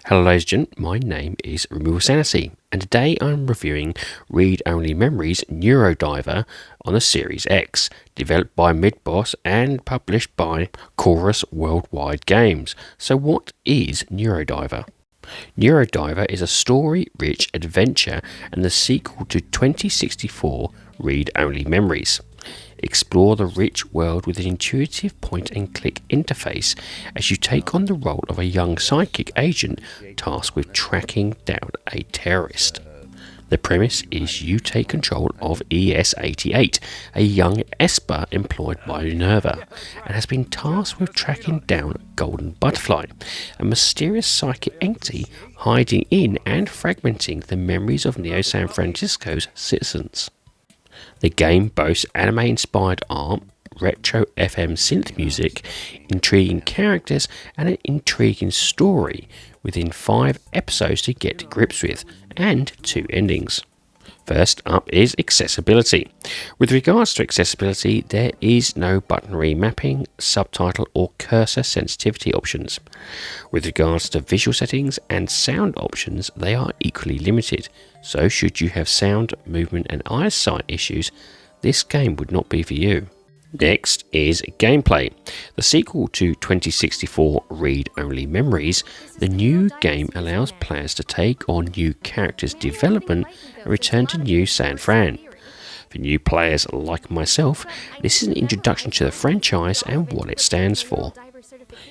Hello ladies and gentlemen, my name is RemovableSanity, and today I'm reviewing Read-Only Memories Neurodiver on the Series X, developed by Midboss and published by Chorus Worldwide Games. So what is Neurodiver? Neurodiver is a story-rich adventure and the sequel to 2064 Read-Only Memories. Explore the rich world with an intuitive point-and-click interface as you take on the role of a young psychic agent tasked with tracking down a terrorist. The premise is you take control of ES-88, a young Esper employed by Neurodiver, and has been tasked with tracking down Golden Butterfly, a mysterious psychic entity hiding in and fragmenting the memories of Neo San Francisco's citizens. The game boasts anime-inspired art, retro FM synth music, intriguing characters, and an intriguing story within 5 episodes to get to grips with, and 2 endings. First up is accessibility. With regards to accessibility, there is no button remapping, subtitle or cursor sensitivity options. With regards to visual settings and sound options, they are equally limited, so should you have sound, movement and eyesight issues, this game would not be for you. Next is gameplay. The sequel to 2064 Read-Only Memories, the new game allows players to take on new characters' development and return to New San Fran. For new players like myself, this is an introduction to the franchise and what it stands for.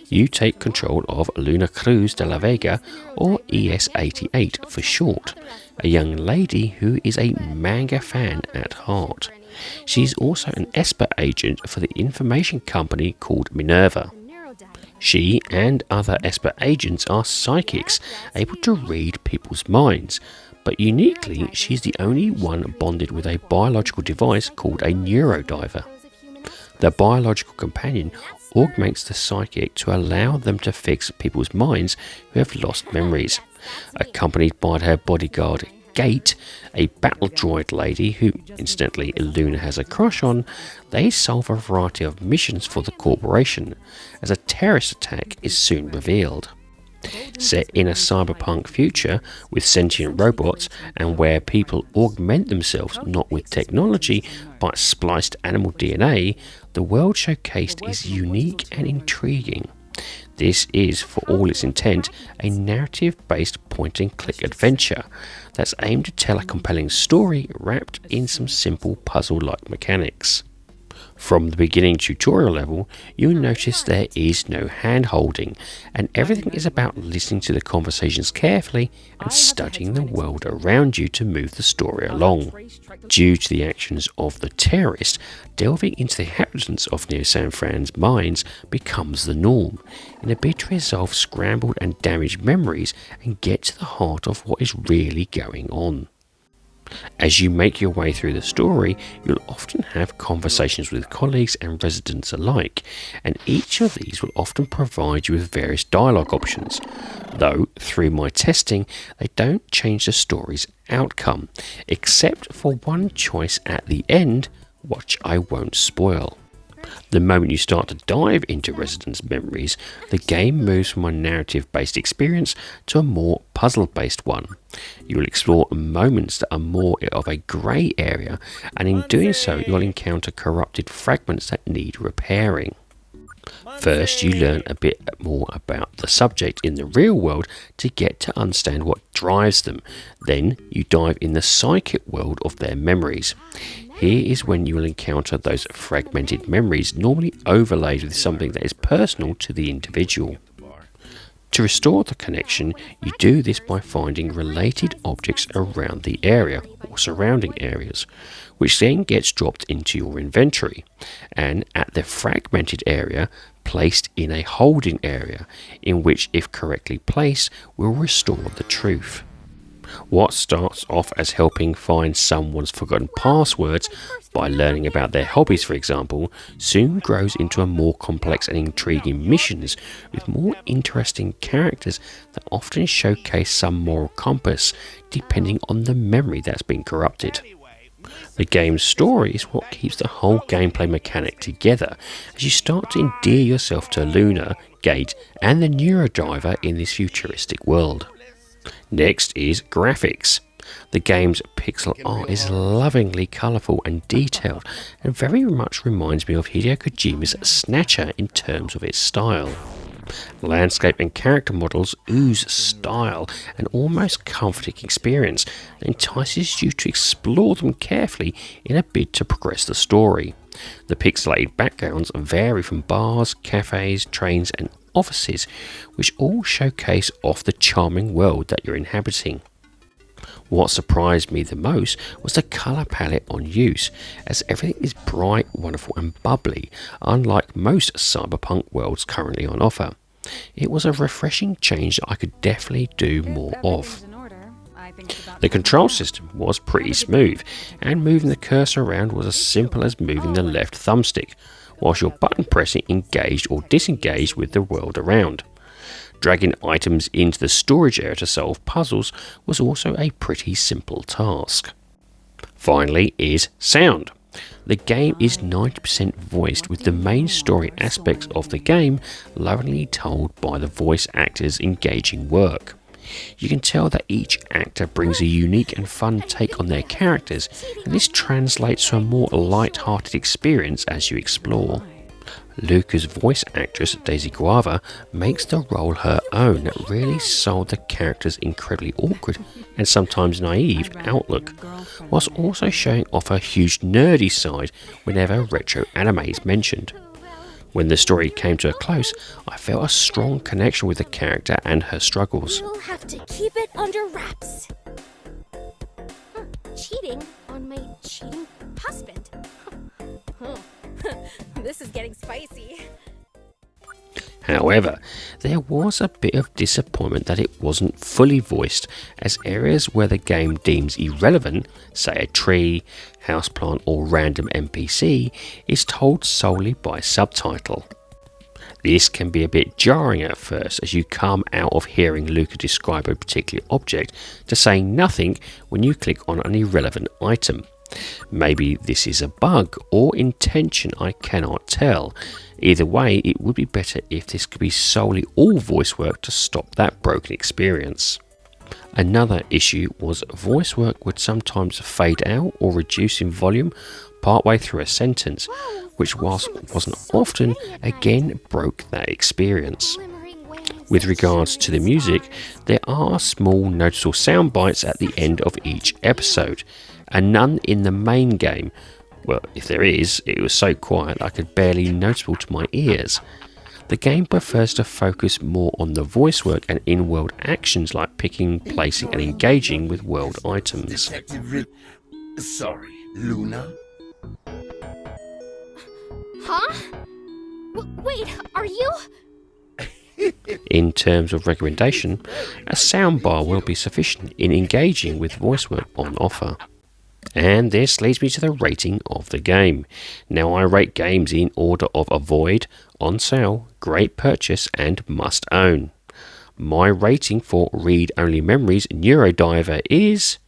You take control of Luna Cruz de la Vega, or ES-88 for short, a young lady who is a manga fan at heart. She is also an Esper agent for the information company called Minerva. She and other Esper agents are psychics, able to read people's minds, but uniquely she's the only one bonded with a biological device called a Neurodiver. The biological companion augments the psychic to allow them to fix people's minds who have lost memories. Accompanied by her bodyguard Gate, a battle droid lady who, incidentally, Luna has a crush on, they solve a variety of missions for the corporation, as a terrorist attack is soon revealed. Set in a cyberpunk future with sentient robots and where people augment themselves not with technology but spliced animal DNA, the world showcased is unique and intriguing. This is, for all its intent, a narrative-based point-and-click adventure that's aimed to tell a compelling story wrapped in some simple puzzle-like mechanics. From the beginning tutorial level, you'll notice there is no hand-holding, and everything is about listening to the conversations carefully and studying the world around you to move the story along. Due to the actions of the terrorist, delving into the inhabitants of Neo San Fran's minds becomes the norm, in a bid to resolve scrambled and damaged memories and get to the heart of what is really going on. As you make your way through the story, you'll often have conversations with colleagues and residents alike, and each of these will often provide you with various dialogue options, though through my testing they don't change the story's outcome, except for one choice at the end, which I won't spoil. The moment you start to dive into residents' memories, the game moves from a narrative-based experience to a more puzzle-based one. You will explore moments that are more of a grey area, and in doing so you'll encounter corrupted fragments that need repairing. First, you learn a bit more about the subject in the real world to get to understand what drives them. Then you dive in the psychic world of their memories. Here is when you will encounter those fragmented memories, normally overlaid with something that is personal to the individual. To restore the connection, you do this by finding related objects around the area or surrounding areas, which then gets dropped into your inventory, and at the fragmented area, placed in a holding area, in which, if correctly placed, will restore the truth. What starts off as helping find someone's forgotten passwords by learning about their hobbies, for example, soon grows into a more complex and intriguing missions with more interesting characters that often showcase some moral compass depending on the memory that's been corrupted. The game's story is what keeps the whole gameplay mechanic together as you start to endear yourself to Luna, Gate, and the Neurodiver in this futuristic world. Next is graphics. The game's pixel art is lovingly colourful and detailed and very much reminds me of Hideo Kojima's Snatcher in terms of its style. Landscape and character models ooze style and almost comforting experience that entices you to explore them carefully in a bid to progress the story. The pixelated backgrounds vary from bars, cafes, trains and offices, which all showcase off the charming world that you're inhabiting. What surprised me the most was the colour palette on use, as everything is bright, wonderful and bubbly, unlike most cyberpunk worlds currently on offer. It was a refreshing change that I could definitely do more of. The control system was pretty smooth, and moving the cursor around was as simple as moving the left thumbstick, whilst your button pressing engaged or disengaged with the world around. Dragging items into the storage area to solve puzzles was also a pretty simple task. Finally is sound. The game is 90% voiced, with the main story aspects of the game lovingly told by the voice actors' engaging work. You can tell that each actor brings a unique and fun take on their characters, and this translates to a more light-hearted experience as you explore. Luca's voice actress, Daisy Guava, makes the role her own that really sold the character's incredibly awkward and sometimes naive outlook, whilst also showing off her huge nerdy side whenever retro anime is mentioned. When the story came to a close, I felt a strong connection with the character and her struggles. You'll have to keep it under wraps. Cheating on my cheating husband. This is getting spicy. However, there was a bit of disappointment that it wasn't fully voiced, as areas where the game deems irrelevant, say a tree, houseplant or random NPC, is told solely by subtitle. This can be a bit jarring at first, as you come out of hearing Luca describe a particular object to saying nothing when you click on an irrelevant item. Maybe this is a bug or intention, I cannot tell. Either way, it would be better if this could be solely all voice work to stop that broken experience. Another issue was voice work would sometimes fade out or reduce in volume partway through a sentence, which whilst wasn't often, again broke that experience. With regards to the music, there are small noticeable sound bites at the end of each episode, and none in the main game. Well, if there is, it was so quiet I could barely noticeable to my ears. The game prefers to focus more on the voice work and in-world actions like picking, placing and engaging with world items. Sorry, Luna? Huh? Wait, are you? In terms of recommendation, a soundbar will be sufficient in engaging with voice work on offer. And this leads me to the rating of the game. Now I rate games in order of avoid, on sale, great purchase and must own. My rating for read-only memories Neurodiver is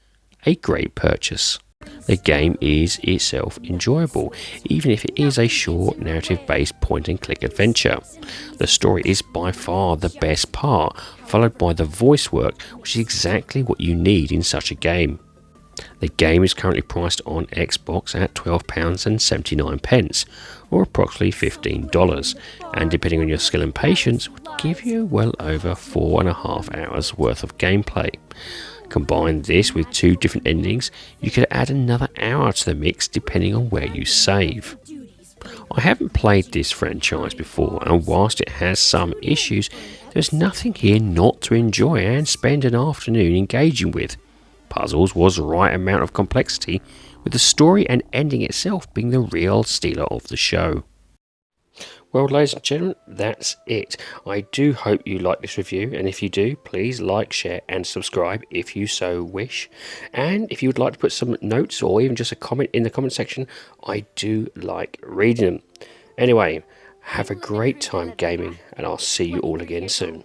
a great purchase. The game is itself enjoyable, even if it is a short narrative-based point-and-click adventure. The story is by far the best part, followed by the voice work, which is exactly what you need in such a game. The game is currently priced on Xbox at £12.79, or approximately $15, and depending on your skill and patience, would give you well over 4.5 hours worth of gameplay. Combine this with 2 different endings, you could add another hour to the mix depending on where you save. I haven't played this franchise before, and whilst it has some issues, there's nothing here not to enjoy and spend an afternoon engaging with. Puzzles was the right amount of complexity, with the story and ending itself being the real stealer of the show. Well, ladies and gentlemen, that's it. I do hope you like this review, and if you do, please like, share and subscribe if you so wish. And if you would like to put some notes or even just a comment in the comment section, I do like reading them. Anyway, have a great time gaming, and I'll see you all again soon.